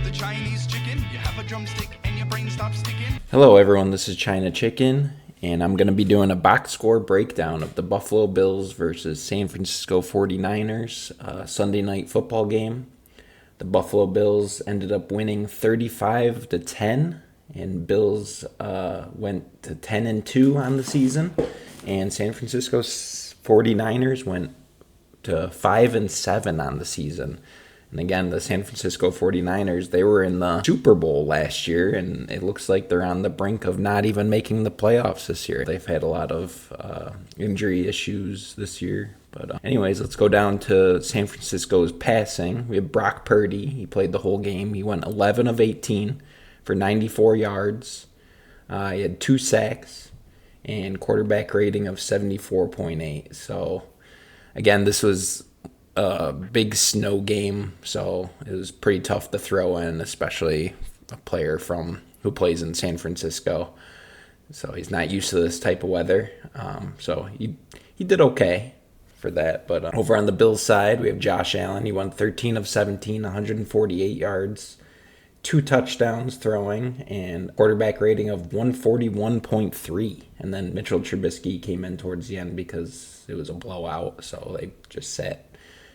the Chinese chicken. You have a drumstick and your brain stops sticking. Hello everyone, this is China Chicken, and I'm going to be doing a box score breakdown of the Buffalo Bills versus San Francisco 49ers Sunday night football game. The Buffalo Bills ended up winning 35-10, and Bills went to 10-2 on the season, and San Francisco's 49ers went to 5-7 on the season. And again, the San Francisco 49ers, they were in the Super Bowl last year, and it looks like they're on the brink of not even making the playoffs this year. They've had a lot of injury issues this year. But anyways, let's go down to San Francisco's passing. We have Brock Purdy. He played the whole game. He went 11 of 18 for 94 yards. He had 2 sacks and quarterback rating of 74.8. So, again, this was a big snow game, so it was pretty tough to throw in, especially a player who plays in San Francisco. So he's not used to this type of weather. So he did okay for that. But over on the Bills side, we have Josh Allen. He went 13 of 17, 148 yards, 2 touchdowns throwing, and quarterback rating of 141.3. And then Mitchell Trubisky came in towards the end because it was a blowout, so they just sat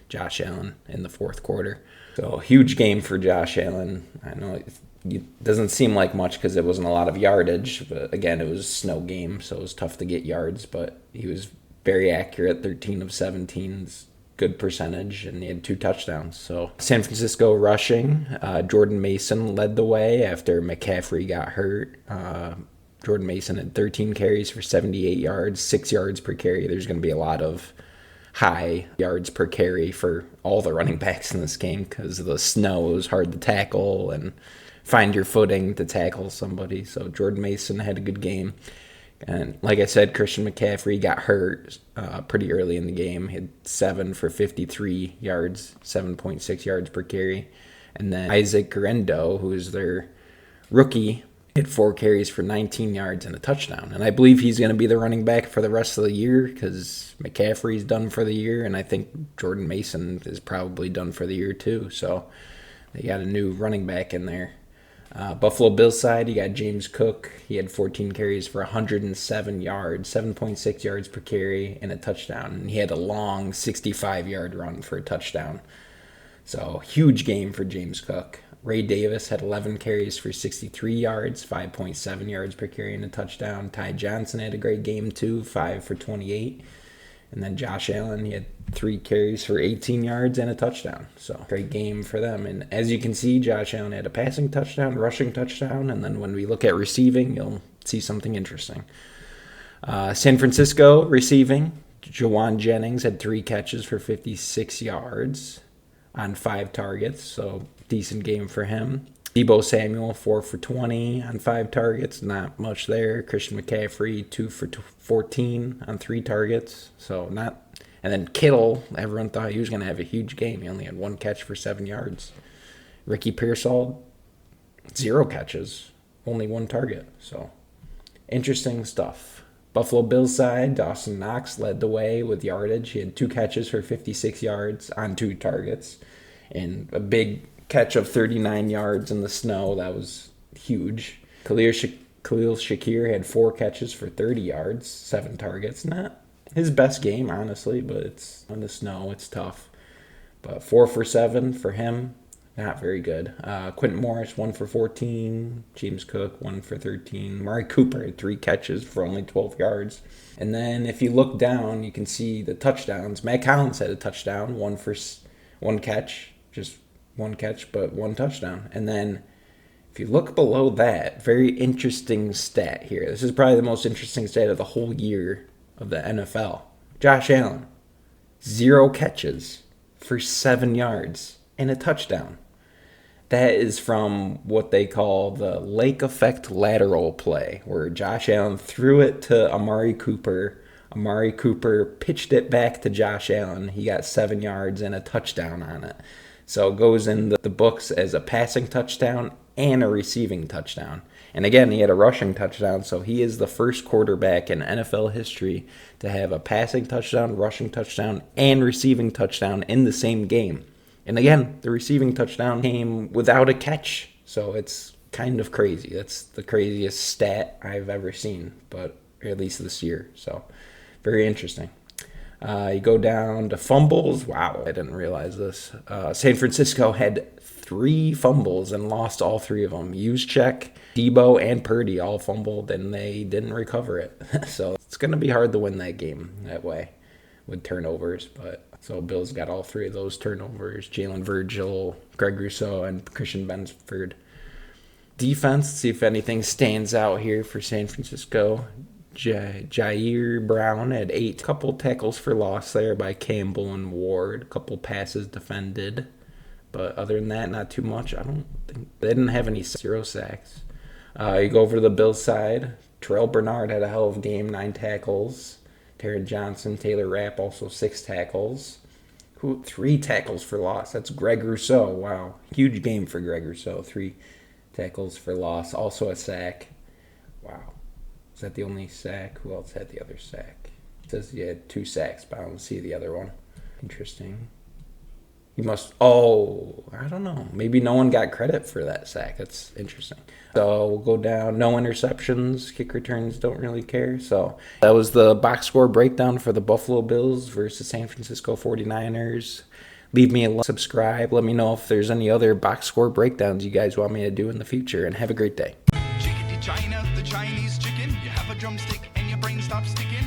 Josh Allen in the fourth quarter. So huge game for Josh Allen. I know it doesn't seem like much because it wasn't a lot of yardage, but again, it was a snow game, so it was tough to get yards, but he was very accurate, 13 of 17, good percentage, and he had 2 touchdowns. So San Francisco rushing, Jordan Mason led the way after McCaffrey got hurt. Jordan Mason had 13 carries for 78 yards, 6 yards per carry. There's going to be a lot of high yards per carry for all the running backs in this game because of the snow. It was hard to tackle and find your footing to tackle somebody. So Jordan Mason had a good game. And like I said, Christian McCaffrey got hurt pretty early in the game. He had 7 for 53 yards, 7.6 yards per carry. And then Isaac Guerendo, who is their rookie, had 4 carries for 19 yards and a touchdown. And I believe he's going to be the running back for the rest of the year because McCaffrey's done for the year, and I think Jordan Mason is probably done for the year too. So they got a new running back in there. Buffalo Bills side, you got James Cook. He had 14 carries for 107 yards, 7.6 yards per carry, and a touchdown. And he had a long 65-yard run for a touchdown. So huge game for James Cook. Ray Davis had 11 carries for 63 yards, 5.7 yards per carry and a touchdown. Ty Johnson had a great game too, 5 for 28. And then Josh Allen, he had 3 carries for 18 yards and a touchdown. So great game for them. And as you can see, Josh Allen had a passing touchdown, rushing touchdown, and then when we look at receiving, you'll see something interesting. San Francisco receiving, Jawan Jennings had 3 catches for 56 yards on 5 targets, so decent game for him. Deebo Samuel, 4 for 20 on 5 targets, not much there. Christian McCaffrey, 2 for 14 on 3 targets, so not. And then Kittle, everyone thought he was going to have a huge game. He only had 1 catch for 7 yards. Ricky Pearsall, 0 catches, only 1 target, so interesting stuff. Buffalo Bills side, Dawson Knox led the way with yardage. He had 2 catches for 56 yards on 2 targets, and a big catch of 39 yards in the snow. That was huge. Khalil Shakir had 4 catches for 30 yards, 7 targets. Not his best game, honestly, but it's on the snow. It's tough. But 4 for 7 for him, not very good. Quentin Morris, 1 for 14. James Cook, 1 for 13. Amari Cooper had 3 catches for only 12 yards. And then if you look down, you can see the touchdowns. Matt Collins had a touchdown, 1 catch, just 1 catch, but 1 touchdown. And then if you look below that, very interesting stat here. This is probably the most interesting stat of the whole year of the NFL. Josh Allen, 0 catches for 7 yards and a touchdown. That is from what they call the lake effect lateral play, where Josh Allen threw it to Amari Cooper. Amari Cooper pitched it back to Josh Allen. He got 7 yards and a touchdown on it. So it goes in the books as a passing touchdown and a receiving touchdown. And again, he had a rushing touchdown, so he is the first quarterback in NFL history to have a passing touchdown, rushing touchdown, and receiving touchdown in the same game. And again, the receiving touchdown came without a catch. So it's kind of crazy. That's the craziest stat I've ever seen, but at least this year. So very interesting. You go down to fumbles. Wow, I didn't realize this. San Francisco had 3 fumbles and lost all 3 of them. Juszczyk, Debo, and Purdy all fumbled, and they didn't recover it. So it's going to be hard to win that game that way with turnovers. But so Bills got all 3 of those turnovers. Jalen Virgil, Greg Rousseau, and Christian Benford. Defense, see if anything stands out here for San Francisco. Jair Brown had 8. Couple tackles for loss there by Campbell and Ward. Couple passes defended. But other than that, not too much. I don't think they didn't have any 0 sacks. You go over to the Bills side. Terrell Bernard had a hell of a game, 9 tackles. Taron Johnson, Taylor Rapp also 6 tackles. 3 tackles for loss. That's Greg Rousseau. Wow. Huge game for Greg Rousseau. 3 tackles for loss. Also a sack. Wow. Is that the only sack? Who else had the other sack? It says he had 2 sacks, but I don't see the other one. Interesting. He must... Oh, I don't know. Maybe no one got credit for that sack. That's interesting. So we'll go down. No interceptions. Kick returns don't really care. So that was the box score breakdown for the Buffalo Bills versus San Francisco 49ers. Leave me a like, subscribe. Let me know if there's any other box score breakdowns you guys want me to do in the future. And have a great day. Chickadee China, the Chinese chicken. You have a drumstick and your brain stops sticking.